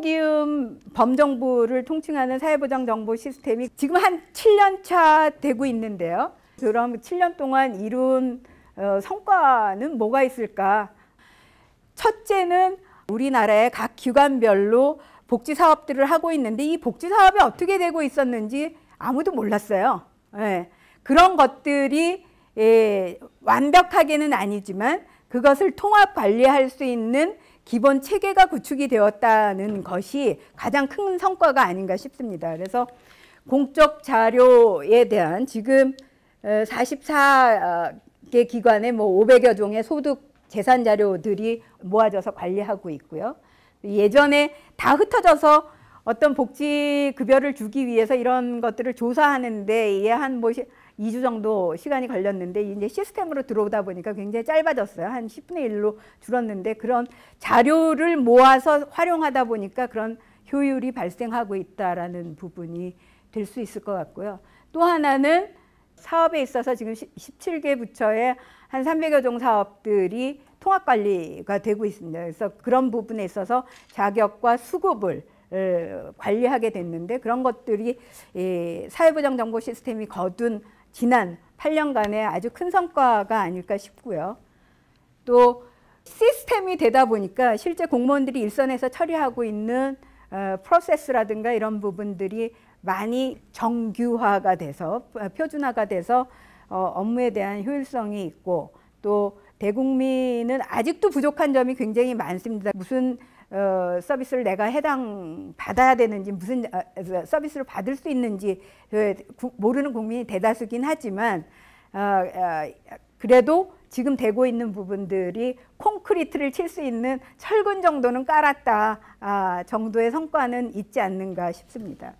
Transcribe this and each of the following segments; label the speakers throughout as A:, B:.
A: 중소기업 범정부를 통칭하는 사회보장정보 시스템이 지금 한 7년 차 되고 있는데요. 그럼 7년 동안 이룬 성과는 뭐가 있을까? 첫째는 우리나라의 각 기관별로 복지 사업들을 하고 있는데 이 복지 사업이 어떻게 되고 있었는지 아무도 몰랐어요. 예. 그런 것들이 완벽하게는 아니지만 그것을 통합 관리할 수 있는 기본 체계가 구축이 되었다는 것이 가장 큰 성과가 아닌가 싶습니다. 그래서 공적 자료에 대한 지금 44개 기관의 뭐 500여 종의 소득 재산 자료들이 모아져서 관리하고 있고요. 예전에 다 흩어져서 어떤 복지 급여를 주기 위해서 이런 것들을 조사하는데 이게 한 뭐 2주 정도 시간이 걸렸는데 이제 시스템으로 들어오다 보니까 굉장히 짧아졌어요. 한 10분의 1로 줄었는데 그런 자료를 모아서 활용하다 보니까 그런 효율이 발생하고 있다라는 부분이 될 수 있을 것 같고요. 또 하나는 사업에 있어서 지금 17개 부처의 한 300여 종 사업들이 통합관리가 되고 있습니다. 그래서 그런 부분에 있어서 자격과 수급을 관리하게 됐는데 그런 것들이 사회보장정보 시스템이 거둔 지난 8년간의 아주 큰 성과가 아닐까 싶고요. 또 시스템이 되다 보니까 실제 공무원들이 일선에서 처리하고 있는 프로세스라든가 이런 부분들이 많이 정규화가 돼서 표준화가 돼서 업무에 대한 효율성이 있고 또 대국민은 아직도 부족한 점이 굉장히 많습니다. 무슨 서비스를 내가 받아야 되는지 무슨 서비스를 받을 수 있는지 모르는 국민이 대다수긴 하지만 그래도 지금 되고 있는 부분들이 콘크리트를 칠 수 있는 철근 정도는 깔았다 정도의 성과는 있지 않는가 싶습니다.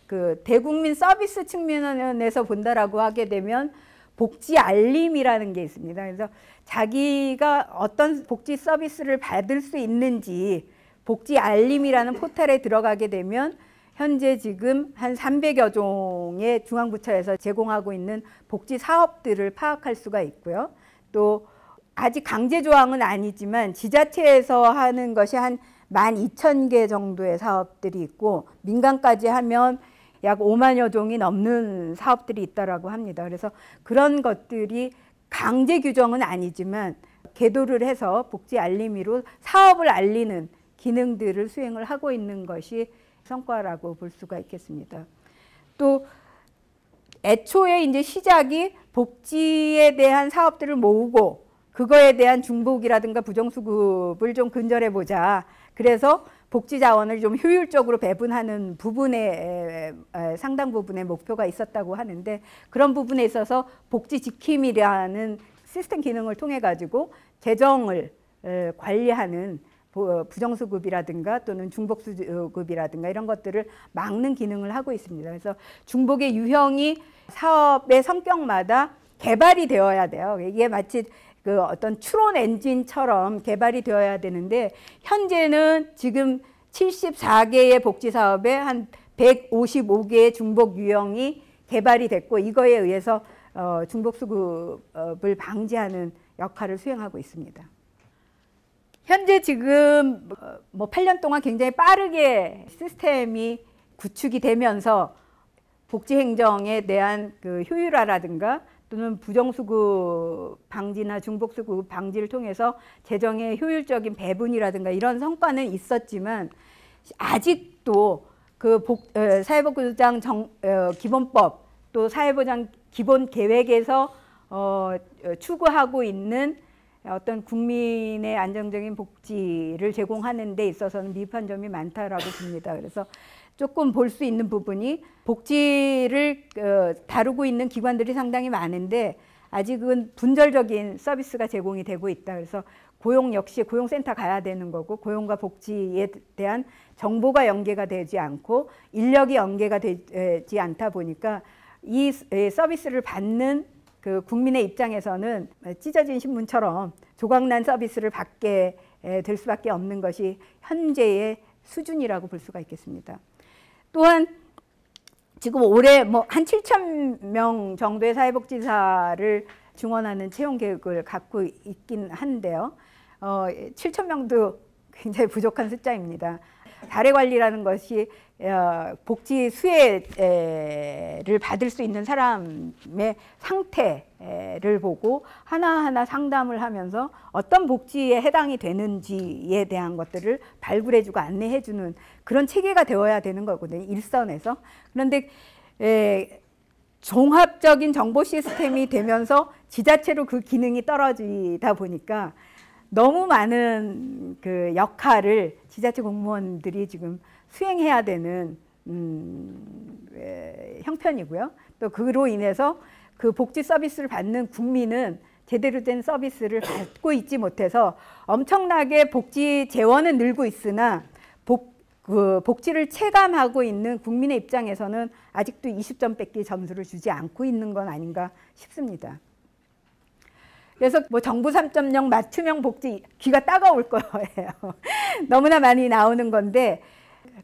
A: 그 대국민 서비스 측면에서 본다라고 하게 되면 복지 알림이라는 게 있습니다. 그래서 자기가 어떤 복지 서비스를 받을 수 있는지 복지 알림이라는 포털에 들어가게 되면 현재 지금 한 300여 종의 중앙부처에서 제공하고 있는 복지 사업들을 파악할 수가 있고요. 또 아직 강제 조항은 아니지만 지자체에서 하는 것이 한 12,000개 정도의 사업들이 있고 민간까지 하면 약 5만여 종이 넘는 사업들이 있다라고 합니다. 그래서 그런 것들이 강제 규정은 아니지만 계도를 해서 복지 알림이로 사업을 알리는 기능들을 수행을 하고 있는 것이 성과라고 볼 수가 있겠습니다. 또 애초에 이제 시작이 복지에 대한 사업들을 모으고 그거에 대한 중복이라든가 부정수급을 좀 근절해 보자. 그래서 복지 자원을 좀 효율적으로 배분하는 부분에 상당 부분의 목표가 있었다고 하는데 그런 부분에 있어서 복지 지킴이라는 시스템 기능을 통해 가지고 재정을 관리하는 부정수급이라든가 또는 중복수급이라든가 이런 것들을 막는 기능을 하고 있습니다. 그래서 중복의 유형이 사업의 성격마다 개발이 되어야 돼요. 이게 마치 그 어떤 추론 엔진처럼 개발이 되어야 되는데 현재는 지금 74개의 복지 사업에 한 155개의 중복 유형이 개발이 됐고 이거에 의해서 중복 수급을 방지하는 역할을 수행하고 있습니다. 현재 지금 뭐 8년 동안 굉장히 빠르게 시스템이 구축이 되면서 복지 행정에 대한 그 효율화라든가 또는 부정수급 방지나 중복수급 방지를 통해서 재정의 효율적인 배분이라든가 이런 성과는 있었지만 아직도 그 사회보장 기본법 또 사회보장 기본계획에서 추구하고 있는 어떤 국민의 안정적인 복지를 제공하는 데 있어서는 미흡한 점이 많다라고 봅니다. 그래서 조금 볼 수 있는 부분이 복지를 다루고 있는 기관들이 상당히 많은데 아직은 분절적인 서비스가 제공이 되고 있다. 그래서 고용 역시 고용센터 가야 되는 거고 고용과 복지에 대한 정보가 연계가 되지 않고 인력이 연계가 되지 않다 보니까 이 서비스를 받는 그 국민의 입장에서는 찢어진 신문처럼 조각난 서비스를 받게 될 수밖에 없는 것이 현재의 수준이라고 볼 수가 있겠습니다. 또한 지금 올해 뭐 한 7,000명 정도의 사회복지사를 증원하는 채용 계획을 갖고 있긴 한데요. 7,000명도 굉장히 부족한 숫자입니다. 사례관리라는 것이 복지 수혜를 받을 수 있는 사람의 상태를 보고 하나하나 상담을 하면서 어떤 복지에 해당이 되는지에 대한 것들을 발굴해주고 안내해주는 그런 체계가 되어야 되는 거거든요. 일선에서. 그런데 종합적인 정보 시스템이 되면서 지자체로 그 기능이 떨어지다 보니까 너무 많은 그 역할을 지자체 공무원들이 지금 수행해야 되는 형편이고요. 또 그로 인해서 그 복지 서비스를 받는 국민은 제대로 된 서비스를 받고 있지 못해서 엄청나게 복지 재원은 늘고 있으나 복지를 체감하고 있는 국민의 입장에서는 아직도 20점밖에 점수를 주지 않고 있는 건 아닌가 싶습니다. 그래서 뭐 정부 3.0 맞춤형 복지 귀가 따가울 거예요. 너무나 많이 나오는 건데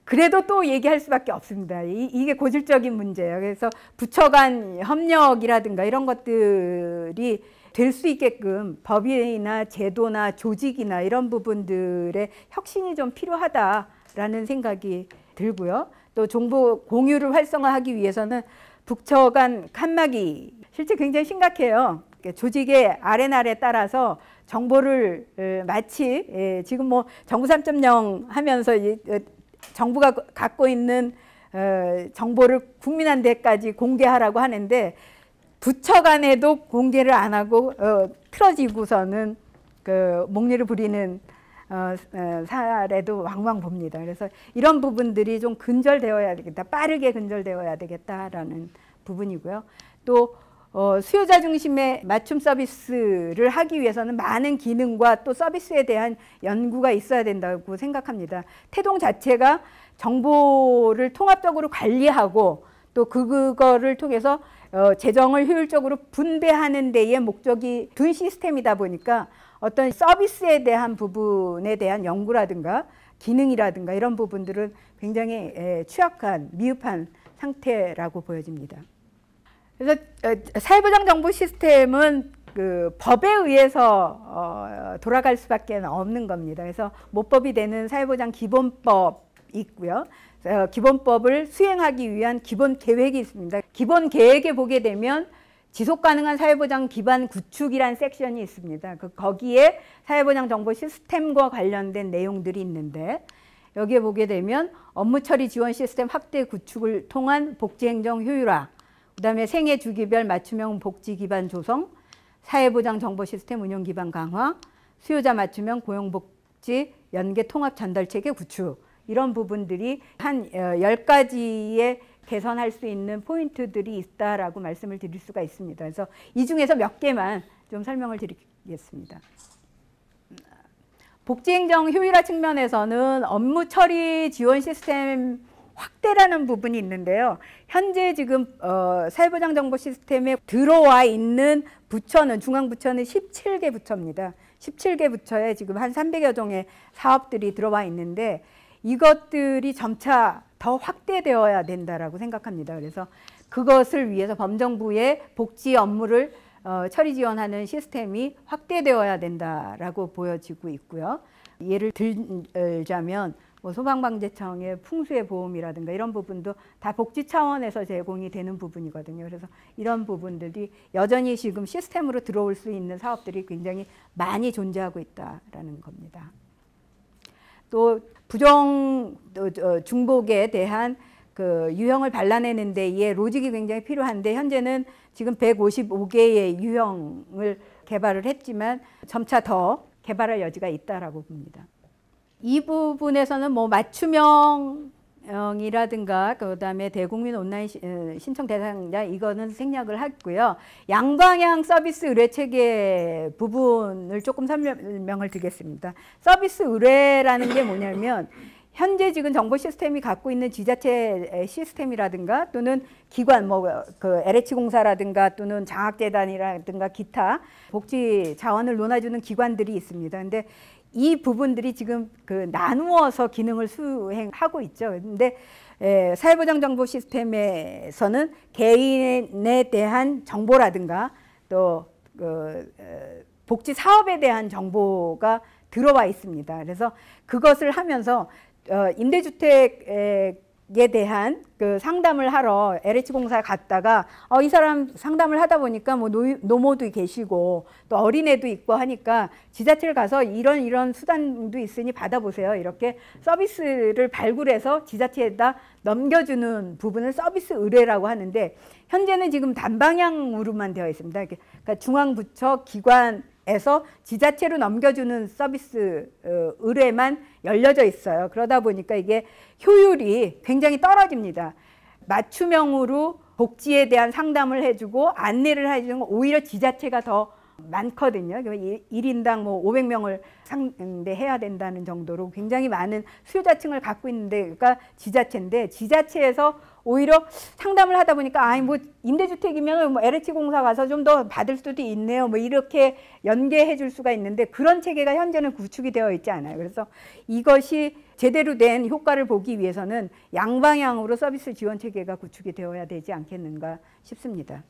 A: 그래도 또 얘기할 수밖에 없습니다. 이게 고질적인 문제예요. 그래서 부처 간 협력이라든가 이런 것들이 될 수 있게끔 법이나 제도나 조직이나 이런 부분들의 혁신이 좀 필요하다라는 생각이 들고요. 또 정보 공유를 활성화하기 위해서는 부처 간 칸막이 실제 굉장히 심각해요. 조직의 R&R에 따라서 정보를 마치 지금 뭐 정부 3.0 하면서 정부가 갖고 있는 정보를 국민한테까지 공개하라고 하는데 부처 간에도 공개를 안 하고 틀어지고서는 그 목리를 부리는 사례도 왕왕 봅니다. 그래서 이런 부분들이 좀 근절되어야 되겠다. 빠르게 근절되어야 되겠다라는 부분이고요. 또 수요자 중심의 맞춤 서비스를 하기 위해서는 많은 기능과 또 서비스에 대한 연구가 있어야 된다고 생각합니다. 태동 자체가 정보를 통합적으로 관리하고 또 그거를 통해서 재정을 효율적으로 분배하는 데에 목적이 둔 시스템이다 보니까 어떤 서비스에 대한 부분에 대한 연구라든가 기능이라든가 이런 부분들은 굉장히 취약한, 미흡한 상태라고 보여집니다. 그래서 사회보장 정보 시스템은 그 법에 의해서 돌아갈 수밖에 없는 겁니다. 그래서 모법이 되는 사회보장 기본법이 있고요. 기본법을 수행하기 위한 기본 계획이 있습니다. 기본 계획에 보게 되면 지속가능한 사회보장 기반 구축이라는 섹션이 있습니다. 거기에 사회보장 정보 시스템과 관련된 내용들이 있는데 여기에 보게 되면 업무 처리 지원 시스템 확대 구축을 통한 복지행정 효율화, 그 다음에 생애 주기별 맞춤형 복지 기반 조성, 사회보장 정보 시스템 운영 기반 강화, 수요자 맞춤형 고용복지 연계 통합 전달체계 구축, 이런 부분들이 한 10가지의 개선할 수 있는 포인트들이 있다라고 말씀을 드릴 수가 있습니다. 그래서 이 중에서 몇 개만 좀 설명을 드리겠습니다. 복지행정 효율화 측면에서는 업무 처리 지원 시스템 확대라는 부분이 있는데요. 현재 지금 사회보장 정보 시스템에 들어와 있는 부처는 중앙부처는 17개 부처입니다. 17개 부처에 지금 한 300여 종의 사업들이 들어와 있는데 이것들이 점차 더 확대되어야 된다라고 생각합니다. 그래서 그것을 위해서 범정부의 복지 업무를 처리 지원하는 시스템이 확대되어야 된다라고 보여지고 있고요. 예를 들자면 뭐 소방방재청의 풍수해 보험이라든가 이런 부분도 다 복지 차원에서 제공이 되는 부분이거든요. 그래서 이런 부분들이 여전히 지금 시스템으로 들어올 수 있는 사업들이 굉장히 많이 존재하고 있다라는 겁니다. 또 부정 중복에 대한 그 유형을 발라내는 데에 로직이 굉장히 필요한데 현재는 지금 155개의 유형을 개발을 했지만 점차 더 개발할 여지가 있다라고 봅니다. 이 부분에서는 뭐 맞춤형이라든가 그다음에 대국민 온라인 신청 대상자 이거는 생략을 했고요. 양방향 서비스 의뢰 체계 부분을 조금 설명을 드리겠습니다. 서비스 의뢰라는 게 뭐냐면 현재 지금 정보 시스템이 갖고 있는 지자체 시스템이라든가 또는 기관 뭐 그 LH 공사라든가 또는 장학재단이라든가 기타 복지 자원을 논아주는 기관들이 있습니다. 근데 이 부분들이 지금 그 나누어서 기능을 수행하고 있죠. 근데 사회보장 정보 시스템에서는 개인에 대한 정보라든가 또 복지 사업에 대한 정보가 들어와 있습니다. 그래서 그것을 하면서 임대주택에 대한 그 상담을 하러 LH공사에 갔다가 이 사람 상담을 하다 보니까 뭐 노모도 계시고 또 어린애도 있고 하니까 지자체를 가서 이런 수단도 있으니 받아보세요. 이렇게 서비스를 발굴해서 지자체에다 넘겨주는 부분을 서비스 의뢰라고 하는데 현재는 지금 단방향으로만 되어 있습니다. 그러니까 중앙부처 기관에서 지자체로 넘겨주는 서비스 의뢰만 열려져 있어요. 그러다 보니까 이게 효율이 굉장히 떨어집니다. 맞춤형으로 복지에 대한 상담을 해주고 안내를 해주는 건 오히려 지자체가 더 많거든요. 1인당 뭐 500명을 상대해야 된다는 정도로 굉장히 많은 수요자층을 갖고 있는 데가 지자체인데 지자체에서 오히려 상담을 하다 보니까 뭐 임대주택이면 뭐 LH공사 가서 좀 더 받을 수도 있네요. 뭐 이렇게 연계해 줄 수가 있는데 그런 체계가 현재는 구축이 되어 있지 않아요. 그래서 이것이 제대로 된 효과를 보기 위해서는 양방향으로 서비스 지원 체계가 구축이 되어야 되지 않겠는가 싶습니다.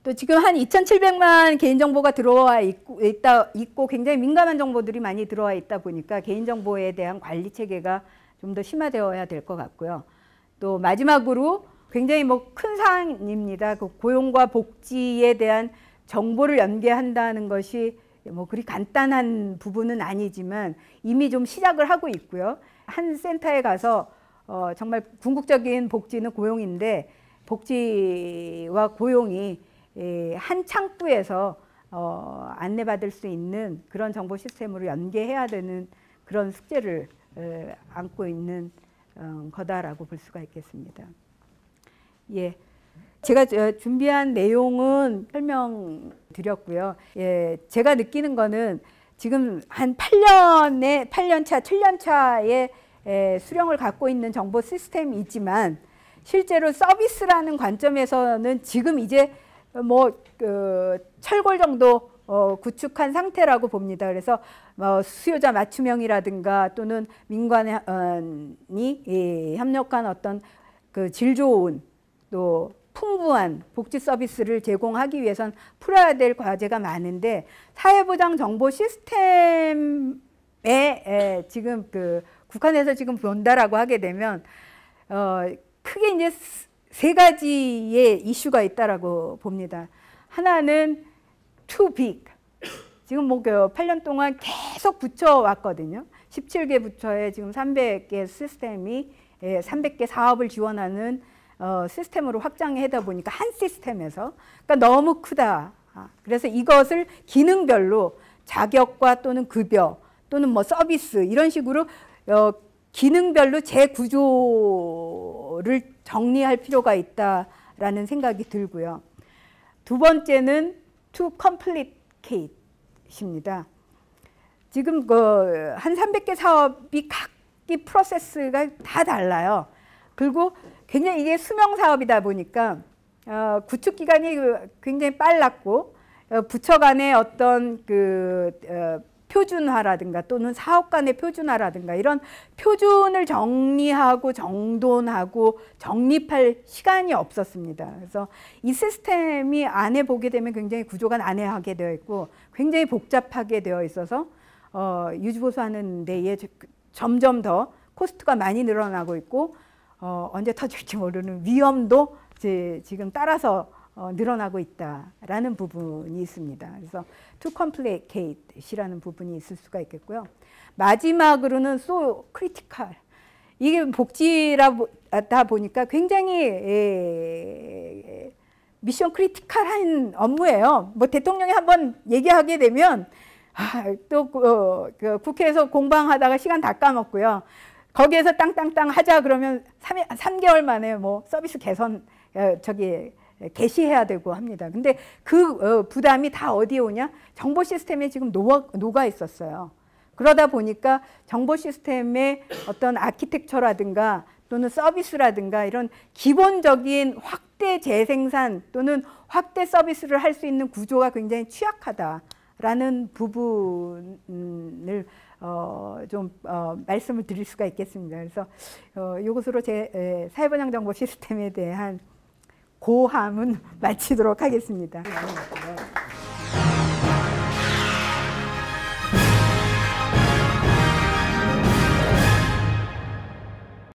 A: 또 지금 한 2,700만 개인정보가 들어와 있고 굉장히 민감한 정보들이 많이 들어와 있다 보니까 개인정보에 대한 관리 체계가 좀 더 심화되어야 될 것 같고요. 또 마지막으로 굉장히 뭐 큰 사항입니다. 그 고용과 복지에 대한 정보를 연계한다는 것이 뭐 그리 간단한 부분은 아니지만 이미 좀 시작을 하고 있고요. 한 센터에 가서 정말 궁극적인 복지는 고용인데 복지와 고용이 한 창구에서 안내받을 수 있는 그런 정보 시스템으로 연계해야 되는 그런 숙제를 안고 있는 거다라고 볼 수가 있겠습니다. 예, 제가 준비한 내용은 설명드렸고요. 예, 제가 느끼는 거는 지금 한 8년차, 7년차의 수령을 갖고 있는 정보 시스템이 있지만 실제로 서비스라는 관점에서는 지금 이제 뭐 철골 정도 구축한 상태라고 봅니다. 그래서 수요자 맞춤형이라든가 또는 민관이 협력한 어떤 그 질 좋은 또 풍부한 복지 서비스를 제공하기 위해선 풀어야 될 과제가 많은데 사회보장 정보 시스템에 지금 그 국한에서 지금 본다라고 하게 되면 크게 이제 세 가지의 이슈가 있다라고 봅니다. 하나는 too big. 지금 뭐 8년 동안 계속 붙여왔거든요. 17개 부처에 지금 300개 시스템이 300개 사업을 지원하는 시스템으로 확장하다 보니까 한 시스템에서 그러니까 너무 크다. 그래서 이것을 기능별로 자격과 또는 급여 또는 뭐 서비스 이런 식으로 기능별로 재구조를 정리할 필요가 있다라는 생각이 들고요. 두 번째는 to complicate입니다. 지금 한 300개 사업이 각기 프로세스가 다 달라요. 그리고 굉장히 이게 수명 사업이다 보니까 구축 기간이 굉장히 빨랐고 부처 간의 어떤 표준화라든가 또는 사업 간의 표준화라든가 이런 표준을 정리하고 정돈하고 정립할 시간이 없었습니다. 그래서 이 시스템이 안에 보게 되면 굉장히 구조가 난해하게 되어 있고 굉장히 복잡하게 되어 있어서 유지보수하는 데에 점점 더 코스트가 많이 늘어나고 있고 언제 터질지 모르는 위험도 지금 따라서 늘어나고 있다라는 부분이 있습니다. 그래서 too complicate이라는 부분이 있을 수가 있겠고요. 마지막으로는 so critical. 이게 복지라다 보니까 굉장히 미션 크리티컬한 업무예요. 뭐 대통령이 한번 얘기하게 되면 또 국회에서 공방하다가 시간 다 까먹고요. 거기에서 땅땅땅 하자 그러면 3개월 만에 뭐 서비스 개선 개시해야 되고 합니다. 근데 그 부담이 다 어디에 오냐? 정보 시스템에 지금 녹아 있었어요. 그러다 보니까 정보 시스템의 어떤 아키텍처라든가 또는 서비스라든가 이런 기본적인 확대 재생산 또는 확대 서비스를 할 수 있는 구조가 굉장히 취약하다라는 부분을 좀 말씀을 드릴 수가 있겠습니다. 그래서 이것으로 제 사회보장 정보 시스템에 대한 고함은 마치도록 하겠습니다.